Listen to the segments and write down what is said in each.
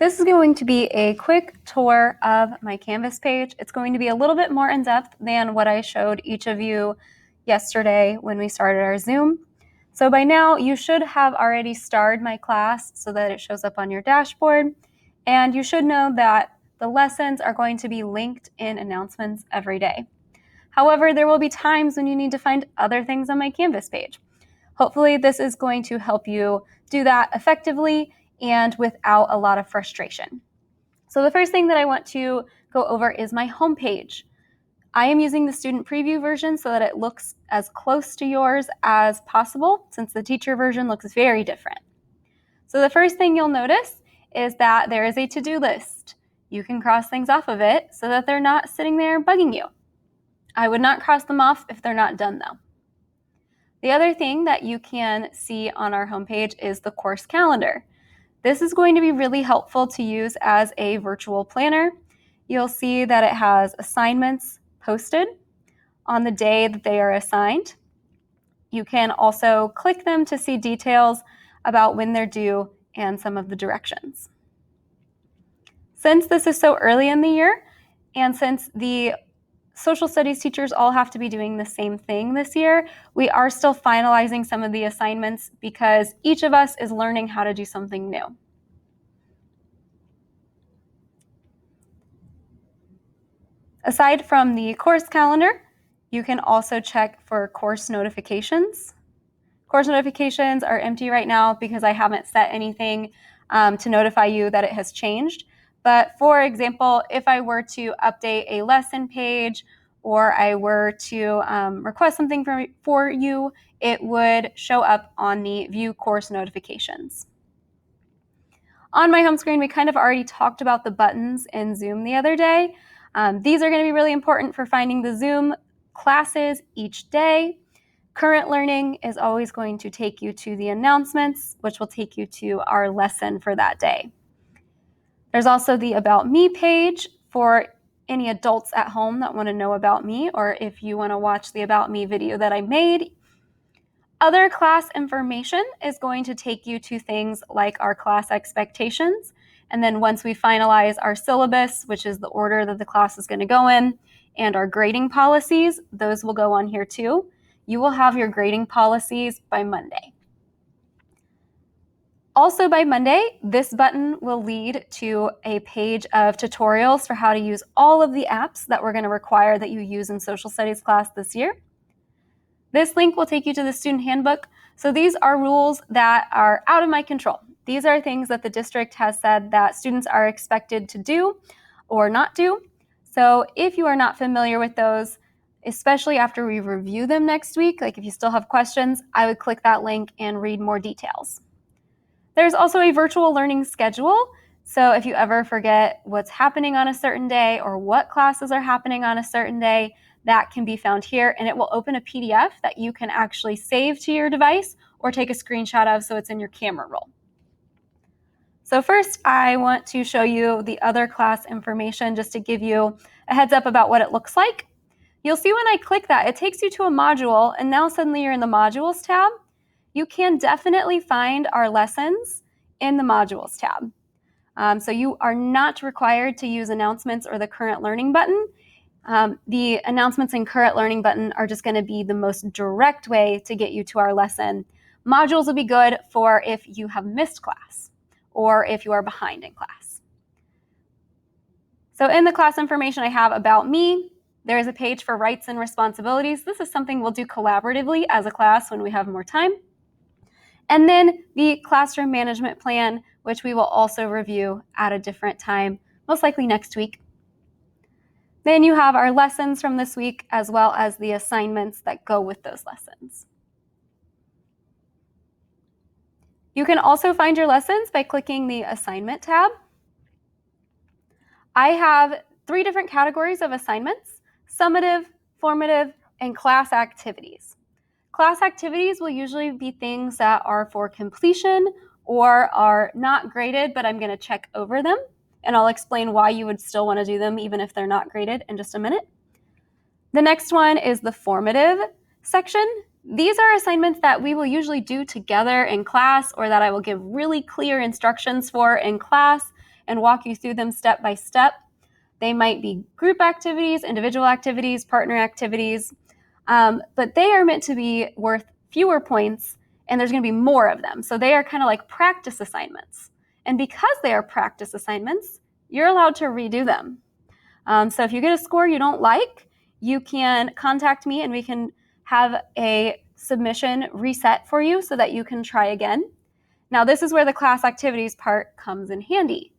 This is going to be a quick tour of my Canvas page. It's going to be a little bit more in-depth than what I showed each of you yesterday when we started our Zoom. So by now, you should have already starred my class so that it shows up on your dashboard. And you should know that the lessons are going to be linked in announcements every day. However, there will be times when you need to find other things on my Canvas page. Hopefully, this is going to help you do that effectively and without a lot of frustration. So the first thing that I want to go over is my homepage. I am using the student preview version so that it looks as close to yours as possible, since the teacher version looks very different. So the first thing you'll notice is that there is a to-do list. You can cross things off of it so that they're not sitting there bugging you. I would not cross them off if they're not done though. The other thing that you can see on our homepage is the course calendar. This is going to be really helpful to use as a virtual planner. You'll see that it has assignments posted on the day that they are assigned. You can also click them to see details about when they're due and some of the directions. Since this is so early in the year, and since the social studies teachers all have to be doing the same thing this year, we are still finalizing some of the assignments because each of us is learning how to do something new. Aside from the course calendar, you can also check for course notifications. Course notifications are empty right now because I haven't set anything to notify you that it has changed. But for example, if I were to update a lesson page or I were to request something for you, it would show up on the View Course Notifications. On my home screen, we kind of already talked about the buttons in Zoom the other day. These are going to be really important for finding the Zoom classes each day. Current Learning is always going to take you to the announcements, which will take you to our lesson for that day. There's also the About Me page for any adults at home that want to know about me, or if you want to watch the About Me video that I made. Other class information is going to take you to things like our class expectations. And then once we finalize our syllabus, which is the order that the class is going to go in, and our grading policies, those will go on here too. You will have your grading policies by Monday. Also by Monday, this button will lead to a page of tutorials for how to use all of the apps that we're going to require that you use in social studies class this year. This link will take you to the student handbook. So these are rules that are out of my control. These are things that the district has said that students are expected to do or not do. So if you are not familiar with those, especially after we review them next week, like if you still have questions, I would click that link and read more details. There's also a virtual learning schedule. So if you ever forget what's happening on a certain day or what classes are happening on a certain day, that can be found here, and it will open a PDF that you can actually save to your device or take a screenshot of so it's in your camera roll. So first, I want to show you the other class information just to give you a heads up about what it looks like. You'll see when I click that, it takes you to a module, and now suddenly you're in the Modules tab. You can definitely find our lessons in the Modules tab. So you are not required to use Announcements or the Current Learning button. The Announcements and Current Learning button are just going to be the most direct way to get you to our lesson. Modules will be good for if you have missed class or if you are behind in class. So in the class information I have About Me, there is a page for rights and responsibilities. This is something we'll do collaboratively as a class when we have more time. And then the classroom management plan, which we will also review at a different time, most likely next week. Then you have our lessons from this week, as well as the assignments that go with those lessons. You can also find your lessons by clicking the Assignment tab. I have 3 different categories of assignments: summative, formative, and class activities. Class activities will usually be things that are for completion or are not graded, but I'm going to check over them. And I'll explain why you would still want to do them even if they're not graded in just a minute. The next one is the formative section. These are assignments that we will usually do together in class or that I will give really clear instructions for in class, and walk you through them step by step. They might be group activities, individual activities, partner activities, but they are meant to be worth fewer points, and there's going to be more of them. So they are kind of like practice assignments. And because they are practice assignments, you're allowed to redo them. So if you get a score you don't like, you can contact me and we can have a submission reset for you so that you can try again. Now, this is where the class activities part comes in handy.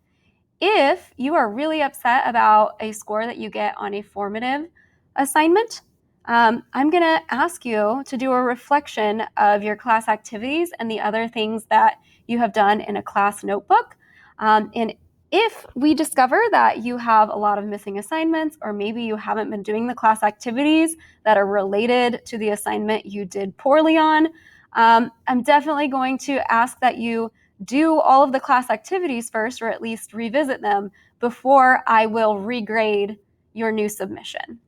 If you are really upset about a score that you get on a formative assignment, I'm going to ask you to do a reflection of your class activities and the other things that you have done in a class notebook. And if we discover that you have a lot of missing assignments, or maybe you haven't been doing the class activities that are related to the assignment you did poorly on, I'm definitely going to ask that you do all of the class activities first, or at least revisit them before I will regrade your new submission.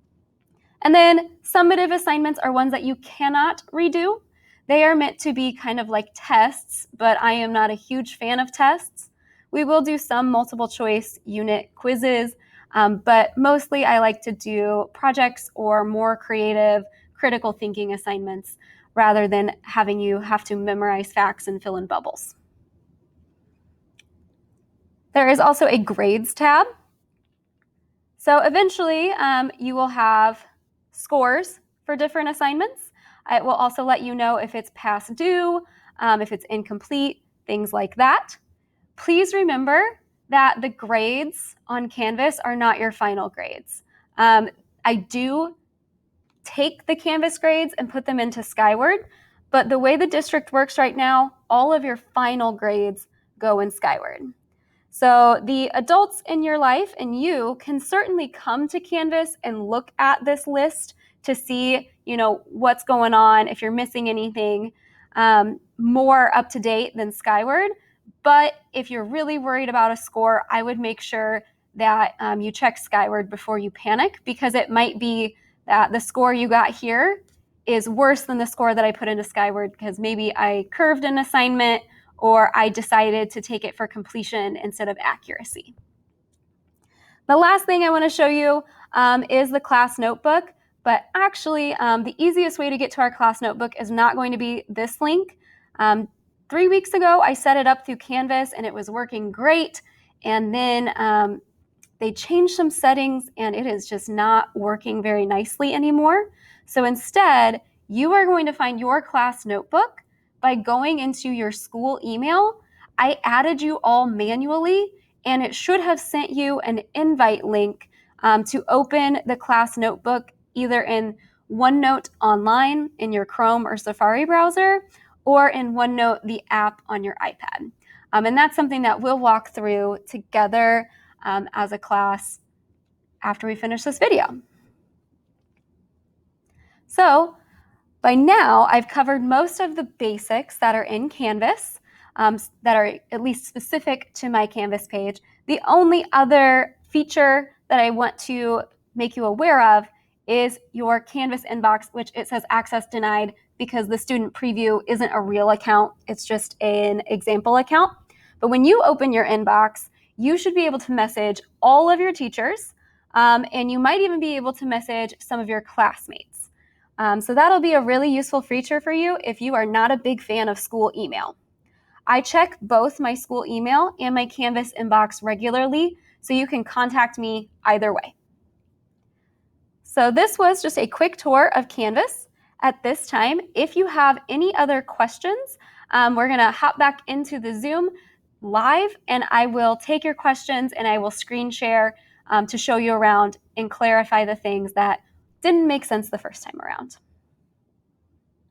And then summative assignments are ones that you cannot redo. They are meant to be kind of like tests, but I am not a huge fan of tests. We will do some multiple choice unit quizzes, but mostly I like to do projects or more creative, critical thinking assignments rather than having you have to memorize facts and fill in bubbles. There is also a grades tab. So eventually you will have scores for different assignments. It will also let you know if it's past due, if it's incomplete, things like that. Please remember that the grades on Canvas are not your final grades. I do take the Canvas grades and put them into Skyward, but the way the district works right now, all of your final grades go in Skyward. So the adults in your life and you can certainly come to Canvas and look at this list to see, what's going on, if you're missing anything more up to date than Skyward. But if you're really worried about a score, I would make sure that you check Skyward before you panic, because it might be that the score you got here is worse than the score that I put into Skyward because maybe I curved an assignment or I decided to take it for completion instead of accuracy. The last thing I want to show you is the class notebook, but actually the easiest way to get to our class notebook is not going to be this link. 3 weeks ago, I set it up through Canvas and it was working great, and then they changed some settings and it is just not working very nicely anymore. So instead, you are going to find your class notebook by going into your school email. I added you all manually, and it should have sent you an invite link to open the class notebook either in OneNote online in your Chrome or Safari browser, or in OneNote, the app on your iPad. And that's something that we'll walk through together as a class after we finish this video. So by now, I've covered most of the basics that are in Canvas that are at least specific to my Canvas page. The only other feature that I want to make you aware of is your Canvas inbox, which it says access denied because the student preview isn't a real account. It's just an example account. But when you open your inbox, you should be able to message all of your teachers, and you might even be able to message some of your classmates. So that'll be a really useful feature for you if you are not a big fan of school email. I check both my school email and my Canvas inbox regularly, so you can contact me either way. So this was just a quick tour of Canvas. At this time, if you have any other questions, we're going to hop back into the Zoom live, and I will take your questions and I will screen share to show you around and clarify the things that didn't make sense the first time around.